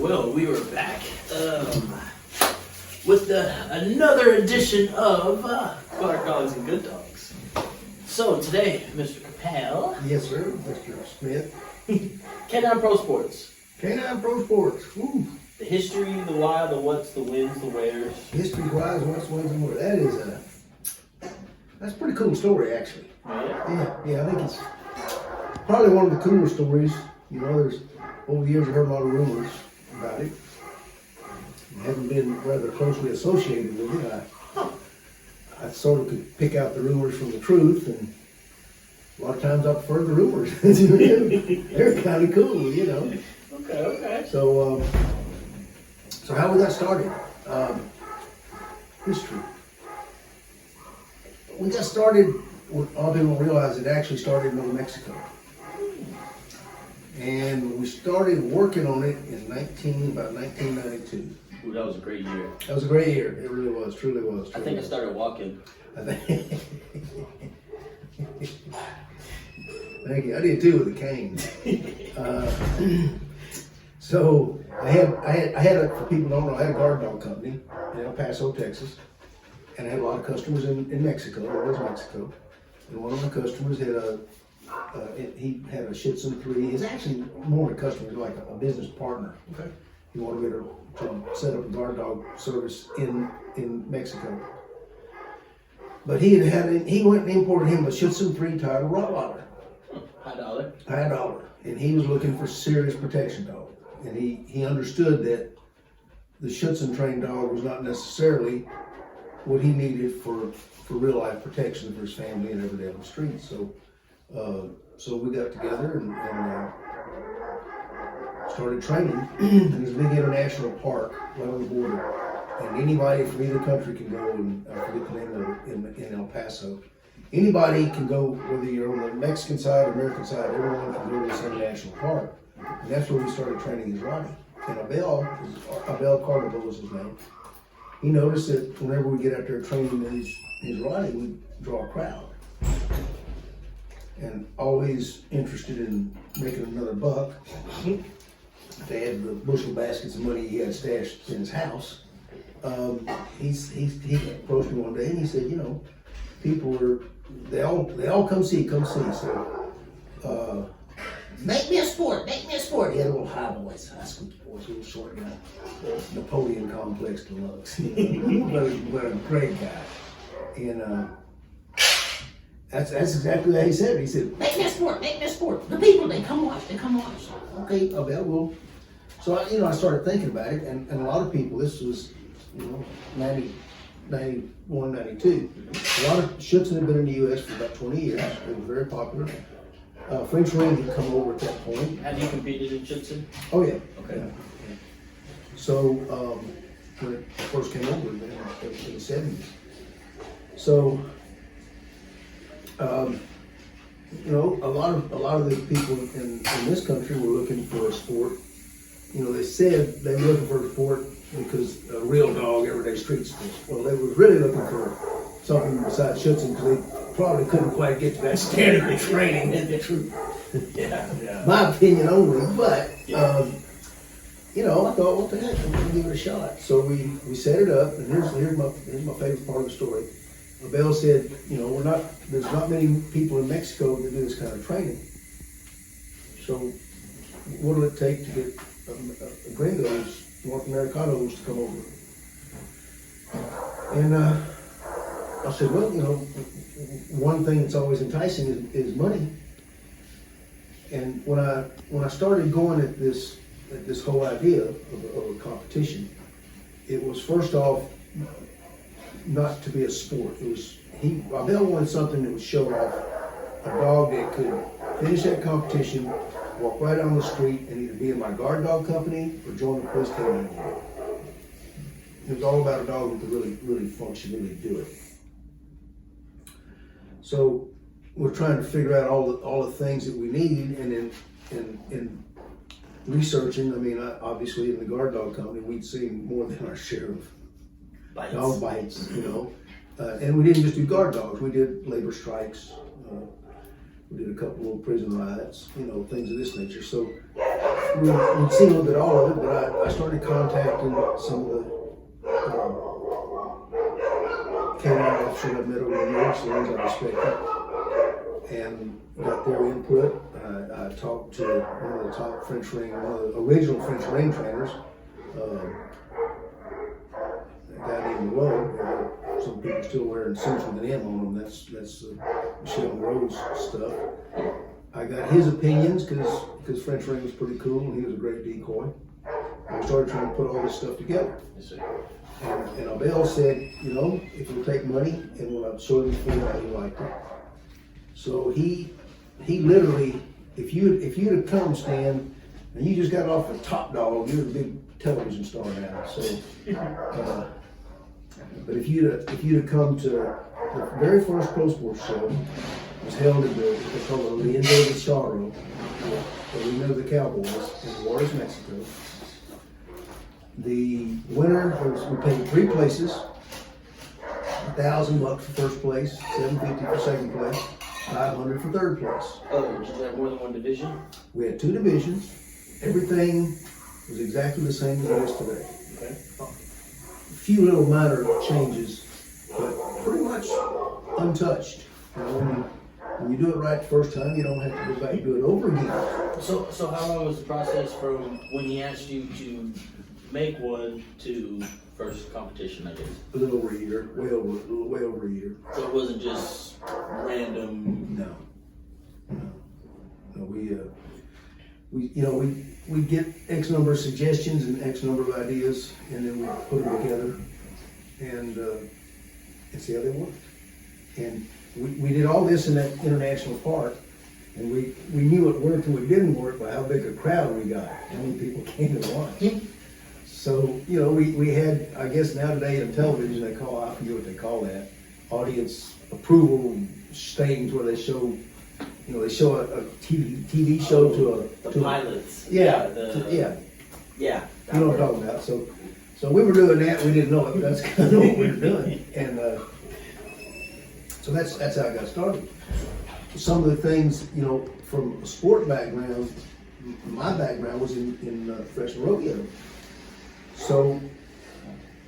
Well, we were back with another edition of Guard Dogs and Good Dogs. So today, Mr. Capel. Yes, sir, Mr. Smith. K9Pro Sports. K9Pro Sport. Woo. The history, the why, the what's, the wins, the wheres. History-wise, what's wins and more. That's a pretty cool story, actually. Yeah, I think it's probably one of the cooler stories. You know, over the years I've heard a lot of rumors about it. I haven't been rather closely associated with it. I sort of could pick out the rumors from the truth, and a lot of times I prefer the rumors. They're kind of cool, you know. Okay. So how we got started? History. We got started, all people don't realize it actually started in New Mexico. And we started working on it in about 1992. Ooh, that was a great year. That was a great year. It really was, truly was. I think I started walking. Thank you. I did too with a cane. So I had for people who don't know, I had a guard dog company in El Paso, Texas, and I had a lot of customers in Mexico. It was Mexico, and one of my customers had he had a Shih Tzu 3. He's actually more than a customer, like a business partner. Okay. He wanted me to set up a guard dog service in Mexico. But he went and imported him a Shih Tzu 3 titled Rottweiler. High dollar. And he was looking for serious protection dog. And he understood that the Shih Tzu trained dog was not necessarily what he needed for real life protection for his family and every day on the street. So we got together and started training. And there's a big international park right on the border. And anybody from either country can go, and I forget the name of it, in El Paso. Anybody can go, whether you're on the Mexican side or American side, everyone can go to this international park. And that's where we started training his Ronnie. And Abel Cardinal was his name. He noticed that whenever we get out there training his Ronnie, we draw a crowd. And always interested in making another buck. They had the bushel baskets of money he had stashed in his house. He approached me one day and he said, you know, people they all come see. So make me a sport. He had a little high voice, high school voice, a little short guy. Napoleon complex deluxe. but a great guy. And that's exactly what he said. He said, make me a sport. The people, they come watch. Okay, Abel, well. So I started thinking about it, and a lot of people, this was, 90, 91, 92. A lot of Shih Tzu had been in the U.S. for about 20 years. They were very popular. French Range had come over at that point. Have you competed in Shih Tzu? Oh, yeah. Okay. Yeah. So when it first came over in the 70s. So, a lot of the people in this country were looking for a sport. They said they were looking for a sport because a real dog, everyday street sport. Well, they were really looking for something besides Shih Tzu because they probably couldn't quite get to that standard of training. Yeah. My opinion only, but I thought, what the heck, I'm gonna give it a shot. So we set it up, and here's my favorite part of the story. Abel said, there's not many people in Mexico that do this kind of training. So what will it take to get gringos, North Americanos to come over? And I said, well, one thing that's always enticing is money. And when I started going at this whole idea of a competition, it was first off not to be a sport. It was Abel wanted something that would show off a dog that could finish that competition, walk right down the street, and either be in my guard dog company or join the police canine unit. It was all about a dog that could really function, really do it. So we're trying to figure out all the things that we need, and in researching, obviously in the guard dog company, we'd seen more than our share of dog bites, and we didn't just do guard dogs. We did labor strikes. We did a couple of prison riots, things of this nature. So we'd seen a little bit all of it, but I started contacting some of the K9 officers I've met over the years, the ones I respected, and got their input. I talked to one of the top French ring, one of the original French ring trainers, a guy named Rowe. Some people still wearing suits with an M on them. That's Michelle Rowe's stuff. I got his opinions because French ring was pretty cool and he was a great decoy. I started trying to put all this stuff together. Yes, sir. And Abel said, you know, if it'll take money, and when I showed him the format, he liked it. So he literally, if you'd have come, Stan, and you just got off the Top Dog, you're a big television star now. So, but if you'd have come to the very first Pro Sports show, it was held at the what they call the Liendo de Charro, the Arena of the Cowboys in Juarez, Mexico. The winner was, we paid 3 places, $1,000 for first place, $750 for second place, $500 for third place. Oh, did you have more than one division? We had 2 divisions. Everything was exactly the same as it is today. Okay. A few little minor changes, but pretty much untouched. You know, when you do it right the first time, you don't have to go back and do it over again. So how long was the process from when he asked you to make one to first competition, I guess? A little over a year, way over a year. So it wasn't just random. No. We get X number of suggestions and X number of ideas, and then we put them together and see how they work. And we did all this in that international park, and we knew it worked and it didn't work by how big a crowd we got, how many people came to watch. So, you know, we had, I guess now today in television they call, I forget what they call that, audience approval stage where they show, you know, they show a TV show to the pilots. Yeah. Yeah. You know what I'm talking about. So we were doing that. We didn't know it, but that's kind of what we were doing. And so that's how I got started. Some of the things, you know, from a sport background, my background was in professional rodeo. So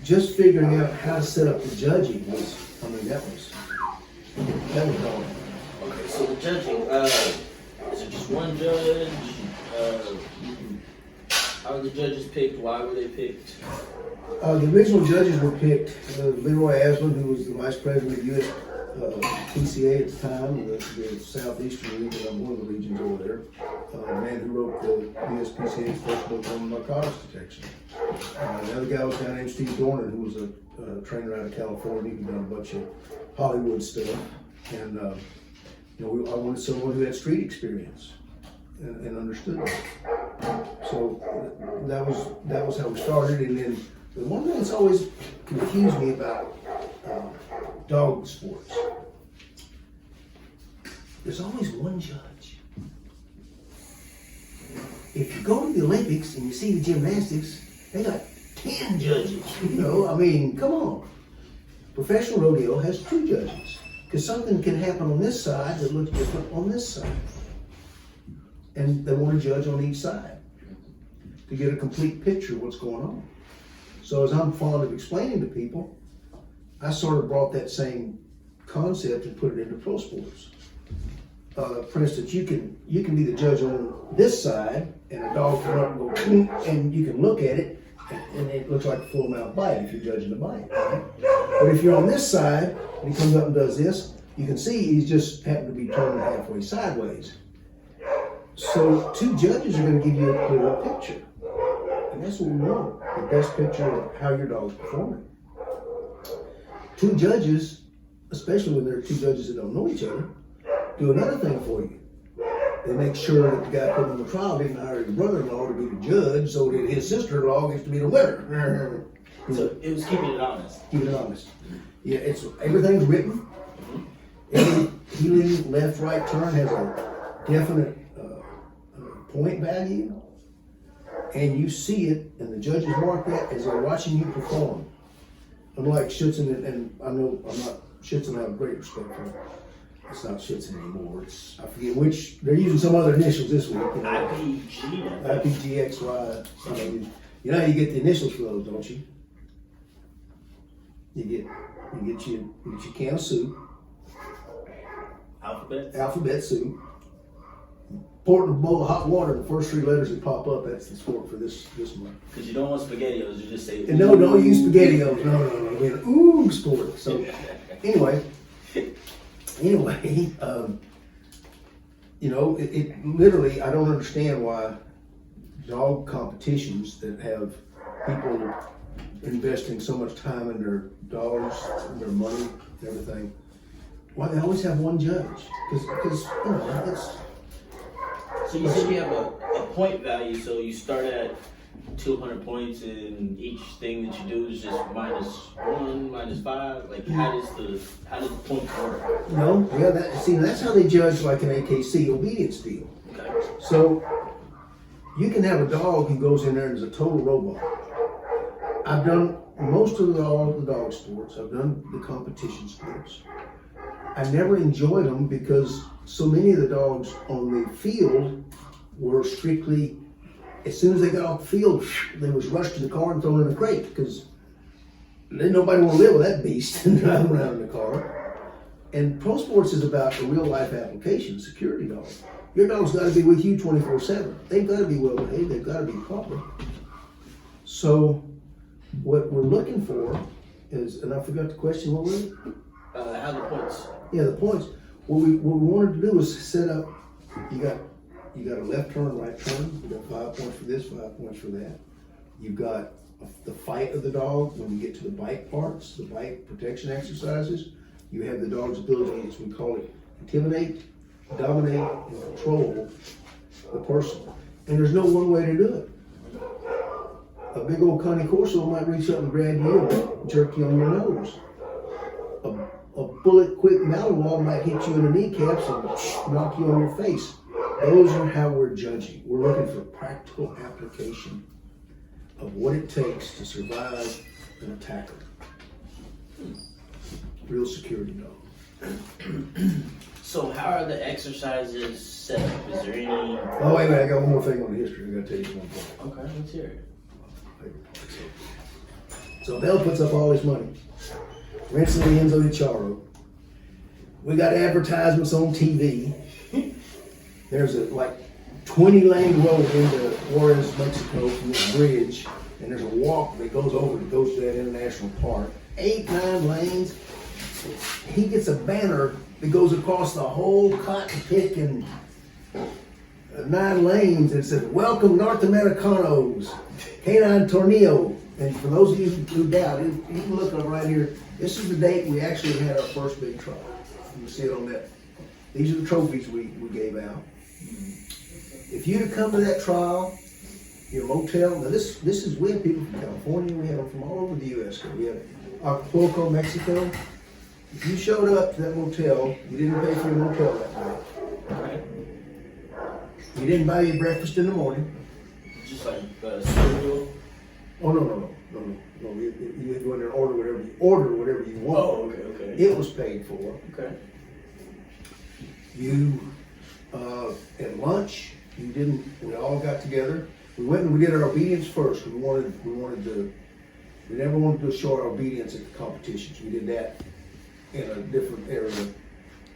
just figuring out how to set up the judging was, that was all. Okay, so the judging, is it just one judge? How were the judges picked? Why were they picked? The original judges were picked. Leroy Aslan, who was the vice president of U.S. PCA at the time, the southeastern region, one of the regions over there. The man who wrote the USPCA's first book on narcotics detection. The other guy was a guy named Steve Dornan, who was a trainer out of California who done a bunch of Hollywood stuff. And I wanted someone who had street experience and understood it. So that was how we started. And then the one thing that's always confused me about dog sports, there's always one judge. If you go to the Olympics and you see the gymnastics, they got 10 judges. You know, I mean, come on. Professional rodeo has 2 judges because something can happen on this side that looks different on this side. And they want to judge on each side to get a complete picture of what's going on. So as I'm fond of explaining to people, I sort of brought that same concept and put it into pro sports. For instance, you can be the judge on this side, and a dog can run and go, and you can look at it, and it looks like a full mouth bite if you're judging the bite. Right? But if you're on this side, and he comes up and does this, you can see he's just happened to be turned halfway sideways. So 2 judges are going to give you a clearer picture. And that's what we want, the best picture of how your dog's performing. 2 judges, especially when there are 2 judges that don't know each other, do another thing for you. They make sure that the guy put on the trial didn't hire his brother-in-law to be the judge so that his sister-in-law gets to be the winner. So it was keeping it honest. Keep it honest. Yeah, everything's written. Every healing left, right turn has a definite point value, and you see it, and the judges mark that as they're watching you perform. Unlike Schützen, and I know I'm not Schützen, I have great respect for him. it's not Schützen anymore. It's, I forget which, they're using some other initials this week. You know, IPG. IPGXY. You know how you get the initials for those, don't you? You get your can of soup. Alphabet soup. Pour it in a bowl of hot water, the first three letters that pop up, that's the sport for this month. Because you don't want SpaghettiOs, you just say. And no, don't use SpaghettiOs. No. We had ooh sport. So anyway, you know, it literally, I don't understand why dog competitions that have people investing so much time in their dogs, and their money, and everything, why they always have one judge. Because you know, it's. So you said you have a point value, so you start at 200 points and each thing that you do is just -1, -5. Like how does the points work? No, yeah, that's how they judge like an AKC obedience deal. Okay. So you can have a dog who goes in there and is a total robot. I've done most of all the dog sports. I've done the competition sports. I never enjoyed them because so many of the dogs on the field were strictly, as soon as they got off the field, they was rushed to the car and thrown in a crate because nobody want to live with that beast and drive around in the car. And pro sports is about a real life application, security dog. Your dog's got to be with you 24/7. They've got to be well behaved. They've got to be proper. So what we're looking for is, and I forgot the question, what was it? How the points? Yeah, the points. What we wanted to do was set up. You got a left turn, right turn. You got 5 points for this, 5 points for that. You've got the fight of the dog when you get to the bite parts, the bite protection exercises. You have the dog's ability, as we call it, intimidate, dominate, and control the person. And there's no one way to do it. A big old Connie Corso might reach up and grab you and jerk you on your nose. A bullet quick Malinois might hit you in the kneecaps and knock you on your face. Those are how we're judging. We're looking for practical application of what it takes to survive an attacker. Real security dog. So how are the exercises set up? Is there any? Oh, wait, I got one more thing on the history. I got to tell you one thing. Okay, let's hear it. So Bell puts up all his money. Rents the Enzo Di Charo. We got advertisements on TV. There's a like 20-lane road into Juarez, Mexico from this bridge, and there's a walk that goes to that international park. 8, 9 lanes. He gets a banner that goes across the whole cotton pick and 9 lanes and says, "Welcome North Americanos, K9 Tornillo." And for those of you who doubt, you can look up right here. This is the date we actually had our first big trial. You see it on that. These are the trophies we gave out. If you'd have come to that trial, your motel, now this is, we have people from California, we have them from all over the U.S. We have Acapulco, Mexico. If you showed up to that motel, you didn't pay for your motel that night. Okay. You didn't buy your breakfast in the morning. Just like cereal? Oh, no. You go in there and order whatever you want. Oh, okay. It was paid for. Okay. You, at lunch, we all got together. We went and we did our obedience first. We never wanted to show our obedience at the competitions. We did that in a different area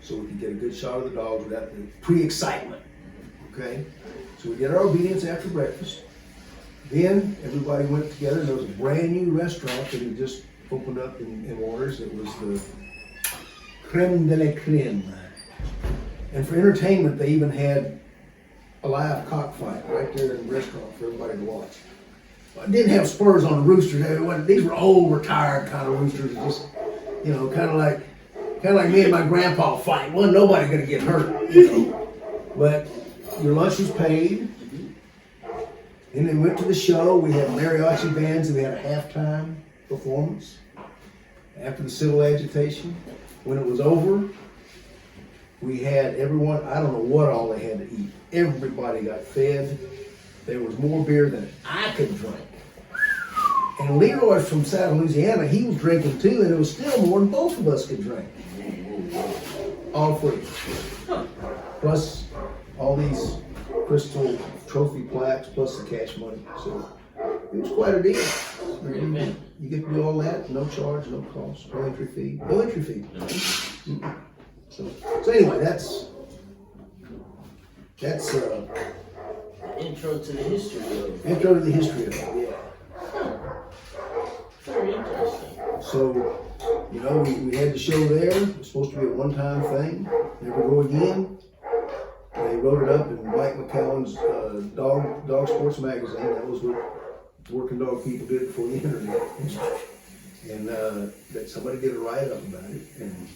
so we could get a good shot of the dogs without the pre-excitement. Okay? So we did our obedience after breakfast. Then everybody went together. There was a brand new restaurant that had just opened up in Waters. It was the creme de la creme. And for entertainment, they even had a live cockfight right there in the restaurant for everybody to watch. I didn't have spurs on the roosters. These were old, retired kind of roosters. Just, kind of like me and my grandpa fight. Wasn't nobody going to get hurt, But your lunch was paid. And then went to the show. We had mariachi bands and we had a halftime performance after the civil agitation. When it was over, we had everyone, I don't know what all they had to eat. Everybody got fed. There was more beer than I could drink. And Leroy's from South Louisiana, he was drinking too, and it was still more than both of us could drink. all free. Plus all these crystal trophy plaques, plus the cash money. So it was quite a deal. You get to do all that, no charge, no cost, no entry fee. No entry fee. So anyway, that's Intro to the history of it. intro to the history of it. Yeah. Very interesting. So, you know, we had the show there. It was supposed to be a one-time thing. Never go again. They wrote it up in Mike McCallum's Dog Sports Magazine. That was what working dog people did before the internet. And that somebody did a write-up about it. And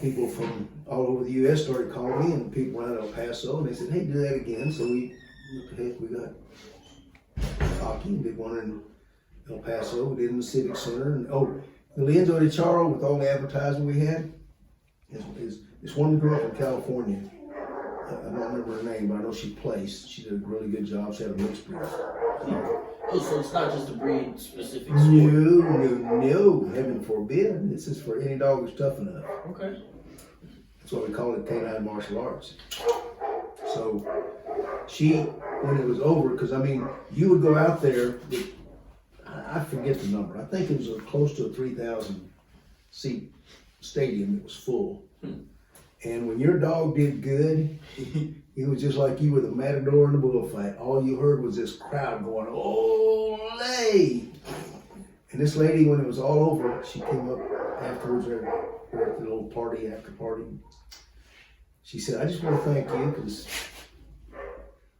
people from all over the U.S. started calling me, and people around El Paso, and they said, hey, do that again. So we got hockey and did one in El Paso, we did in the Civic Center. And the Lienzo de Charo, with all the advertising we had, is this one girl from California. I don't remember her name, but I know she placed. She did a really good job. She had a mixed breed. Oh, so it's not just a breed specific sport? No, heaven forbid. This is for any dog who's tough enough. Okay. That's why we call it K9 Martial Arts. So when it was over, because I mean, you would go out there with, I forget the number. I think it was close to a 3,000 seat stadium that was full. And when your dog did good, it was just like you were the matador in the bullfight. All you heard was this crowd going, "Olé!" And this lady, when it was all over, she came up afterwards at the little party, after party. She said, "I just want to thank you because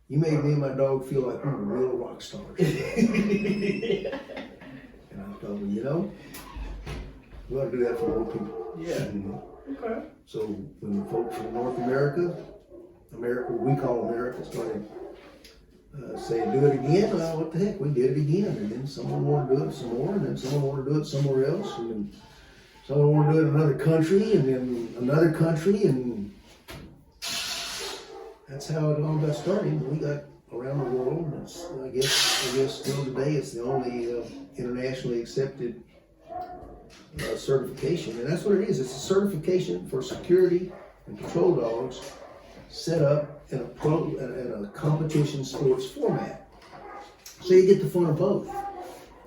you made me and my dog feel like we were real rock stars." And I thought, well, you know, we ought to do that for more people. Yeah. Okay. So when the folks from North America, we call America, started saying, do it again, well, what the heck, we did it again. And then someone wanted to do it some more, and then someone wanted to do it somewhere else, and then someone wanted to do it in another country, and then another country, and that's how it all got started. We got around the world, and it's, I guess still today it's the only internationally accepted certification, and that's what it is. It's a certification for security and patrol dogs set up in a competition sports format. So you get the fun of both.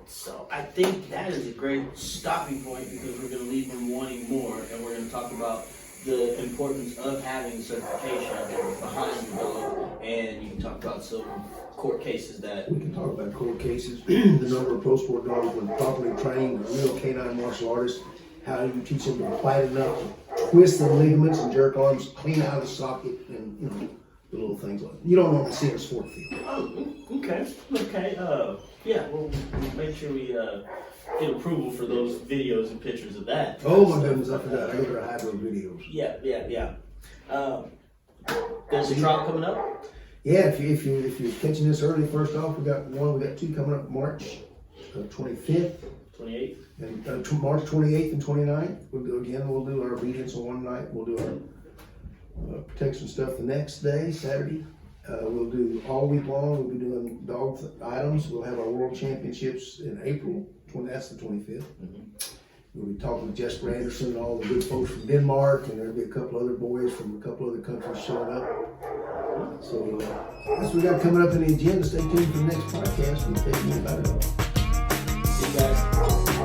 So I think that is a great stopping point because we're going to leave them wanting more, and we're going to talk about the importance of having certification behind your dog, and you can talk about some court cases that we can talk about court cases, the number of pro sport dogs when properly trained, a real canine martial artist, how you teach them to fight enough to twist the ligaments and jerk arms clean out of the socket, and you know, the little things like that. You don't normally see in a sport field. Oh, okay. Yeah, we'll make sure we get approval for those videos and pictures of that. Oh my goodness, I forgot. I got to hide those videos. Yeah. There's a trial coming up. Yeah, if you're catching this early, first off, we got two coming up March 25th. 28th. And March 28th and 29th. We'll do our obedience on one night. We'll do our protection stuff the next day, Saturday. We'll do all week long. We'll be doing dog items. We'll have our world championships in April. That's the 25th. We'll be talking with Jesper Anderson and all the good folks from Denmark, and there'll be a couple other boys from a couple other countries showing up. So that's what we got coming up in the agenda. Stay tuned for the next podcast. We'll tell you about it all. See you guys.